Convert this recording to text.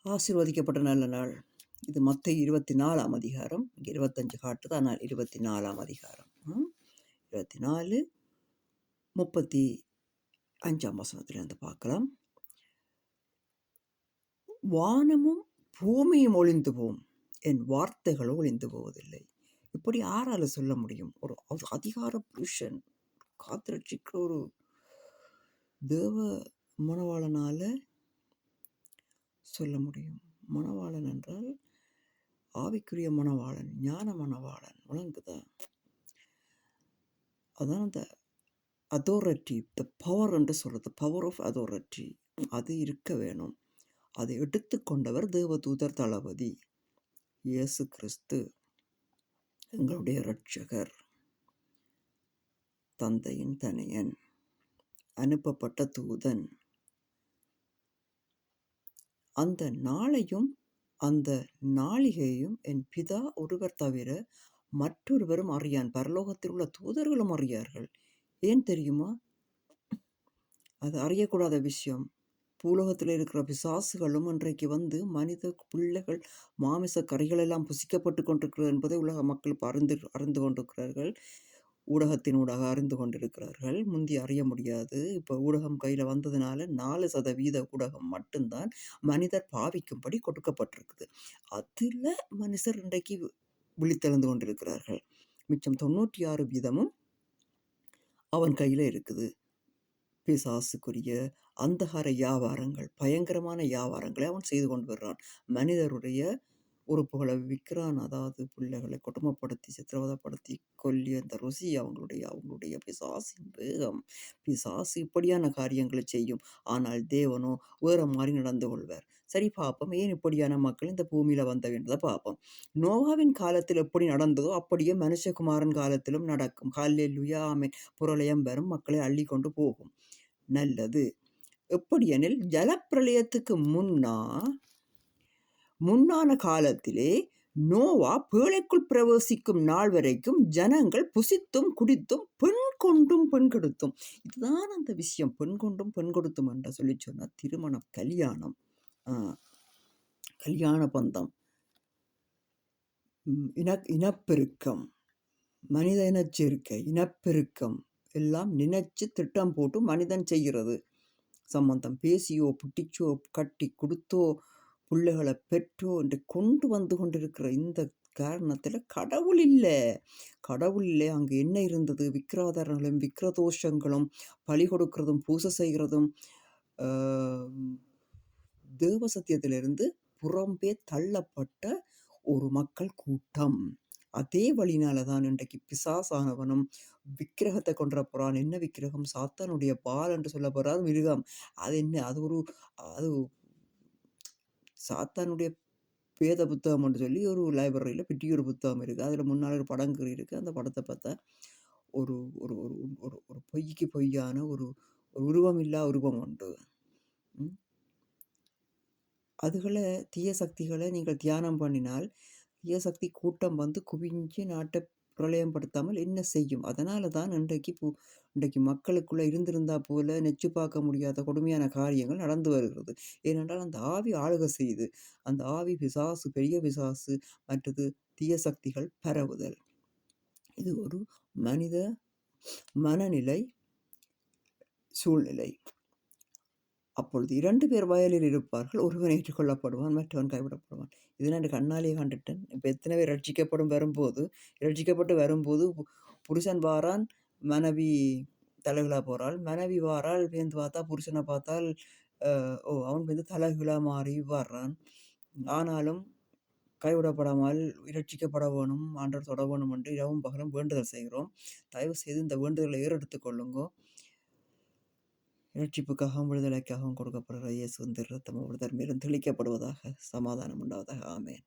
ஆசீர்வதிக்கப்பட்ட நல்ல நாள். இது மத்தேயு 24ஆம் அதிகாரம். இங்க 25 காட்டுது. ஆனால் 24ஆம் அதிகாரம். 24 35ஆம் வசனத்திலிருந்து பார்க்கலாம். வானமும் பூமியும் ஒளிந்து போம், என் வார்த்தைகளோ ஒளிந்து போவதில்லை. இப்படி யாரால சொல்ல முடியும்? ஒரு அதிகார புருஷன், காத்திரட்சிக்கிற ஒரு தேவ மணவாளனால சொல்ல முடியும். மணவாளன் என்றால் ஆவிக்குரிய மணவாளன், ஞான மணவாளன். விளங்குதா? அதான் அந்த அத்தாரிட்டி, த பவர் என்று சொல்கிறது. பவர் ஆஃப் அத்தாரிட்டி அது இருக்க வேணும். அதை எடுத்துக்கொண்டவர் தேவதூதர் தளபதி இயேசு கிறிஸ்து, எங்களுடைய இரட்சகர், தந்தையின் தனையன், அனுப்பப்பட்ட தூதன். அந்த நாளையும் அந்த நாளிகையும் என் பிதா ஒருவர் தவிர மற்றொருவரும் அறியான். பரலோகத்தில் உள்ள தூதர்களும் அறியார்கள். ஏன் தெரியுமா? அது அறியக்கூடாத விஷயம். பூலோகத்தில் இருக்கிற பிசாசுகளும் இன்றைக்கு வந்து மனித பிள்ளைகள் மாமிச கறிகள் எல்லாம் புசிக்கப்பட்டு கொண்டிருக்கிறது என்பதை உலக மக்கள் அறிந்து கொண்டிருக்கிறார்கள். ஊடகத்தின் ஊடாக அறிந்து கொண்டிருக்கிறார்கள். முந்தி அறிய முடியாது. இப்போ ஊடகம் கையில் வந்ததுனால 4% ஊடகம் மட்டும்தான் மனிதர் பாவிக்கும்படி கொடுக்கப்பட்டிருக்குது. அதில் மனுஷர் இன்றைக்கு விழித்தெழுந்து கொண்டிருக்கிறார்கள். மிச்சம் 96% அவன் கையில் இருக்குது. பிசாசுக்குரிய அந்தகார வியாபாரங்கள், பயங்கரமான வியாபாரங்களை அவன் செய்து கொண்டு வர்றான். மனிதருடைய உறுப்புகளை விற்கிறான். அதாவது பிள்ளைகளை கொடுமைப்படுத்தி, சித்திரவதைப்படுத்தி கொல்லி அந்த ருசி அவங்களுடைய பிசாசின் வேகம். பிசாசு இப்படியான காரியங்களை செய்யும். ஆனால் தேவனோ வேற மாதிரி நடந்து கொள்வார். சரி, பார்ப்போம் ஏன் இப்படியான மக்கள் இந்த பூமியில் வந்த வேண்டியதை பார்ப்போம். நோவாவின் காலத்தில் எப்படி நடந்ததோ அப்படியே மனுஷகுமாரன் காலத்திலும் நடக்கும். ஹல்லேலூயா, ஆமென். பிரளயம் வரும், மக்களை அள்ளி கொண்டு போகும். நல்லது. எப்படியெனில் ஜலப்பிரளயத்துக்கு முன்னான காலத்திலே நோவா பேழைக்குள் பிரவேசிக்கும் நாள் வரைக்கும் ஜனங்கள் புசித்தும் குடித்தும் பெண் கொண்டும் பெண் கெடுத்தும். இதுதான் அந்த விஷயம். பெண் கொண்டும் பெண் கொடுத்தும் என்று சொல்லி சொன்னால் திருமணம், கல்யாணம், கல்யாண பந்தம், இனப்பெருக்கம், மனித இனச்சேர்க்கை, இனப்பெருக்கம் எல்லாம் நினைச்சு திட்டம் போட்டு மனிதன் செய்கிறது. சம்பந்தம் பேசியோ புட்டிச்சோ கட்டி கொடுத்தோ பிள்ளைகளை பெற்றோ என்று கொண்டு வந்து கொண்டிருக்கிற இந்த காரணத்தில் கடவுள் இல்லை. அங்கே என்ன இருந்தது? விக்கிராதாரங்களும் விக்கிரதோஷங்களும் பலி கொடுக்கிறதும் பூசை செய்கிறதும் தேவ சத்தியத்திலிருந்து புறம்பே தள்ளப்பட்ட ஒரு மக்கள் கூட்டம். அதே வழினால தான் இன்றைக்கு பிசாசானவனும் விக்கிரகத்தை கொண்டுற போகிறான். என்ன விக்கிரகம்? சாத்தானுடைய பால் என்று சொல்ல போகிறார் மிருகம். அது என்ன? அது சாத்தானுடைய வேத புத்தகம் என்று சொல்லி ஒரு லைப்ரரியில் பெட்டி ஒரு புத்தகம் இருக்குது. அதில் முன்னால் ஒரு படங்கள் இருக்குது. அந்த படத்தை பார்த்தா ஒரு ஒரு ஒரு ஒரு பொய்க்கு பொய்யான ஒரு உருவம் இல்லா உருவம் உண்டு. அதுகளை தீய சக்திகளை நீங்கள் தியானம் பண்ணினால் தீய சக்தி கூட்டம் வந்து குவிஞ்சு நாட்டை பிரளயப்படுத்தாமல் என்ன செய்யும்? அதனால தான் இன்றைக்கு மக்களுக்குள்ளே இருந்திருந்தா போல நெச்சு பார்க்க முடியாத கொடுமையான காரியங்கள் நடந்து வருகிறது. ஏனென்றால் அந்த ஆவி ஆளுகை செய்யுது. அந்த ஆவி பிசாசு, பெரிய பிசாசு, மற்றது தீய சக்திகள் பரவுதல். இது ஒரு மனித மனநிலை, சூழ்நிலை. அப்பொழுது 2 பேர் வயலில் இருப்பார்கள். ஒருவன் ஏற்றுக்கொள்ளப்படுவான், மற்றவன் கைவிடப்படுவான். இதை நான் கண்ணாலே கண்டுட்டேன். இப்போ எத்தனை பேர் ரட்சிக்கப்பட்டு வரும்போது புருஷன் வாரான், மனைவி தலைகளாக போகிறாள். மனைவி வாரால் பேந்து பார்த்தா புருஷனை பார்த்தால் அவன் வந்து தலைகளாக மாறி வர்றான். ஆனாலும் கைவிடப்படாமல் இரட்சிக்கப்பட வேணும், ஆண்டவர் தொட வேணும் என்று இரவும் பகலும் வேண்டுதல் செய்கிறோம். தயவு செய்து இந்த வேண்டுதலை ஏறெடுத்துக் கொள்ளுங்கோ. இரட்சிப்புக்காகவும் விடுதலைக்காகவும் கொடுக்கப்படுகிற இயேசுவின் ரத்தம் ஒருத்தர் மேலும் தெளிக்கப்படுவதாக. சமாதானம் உண்டாவதாக. ஆமென்.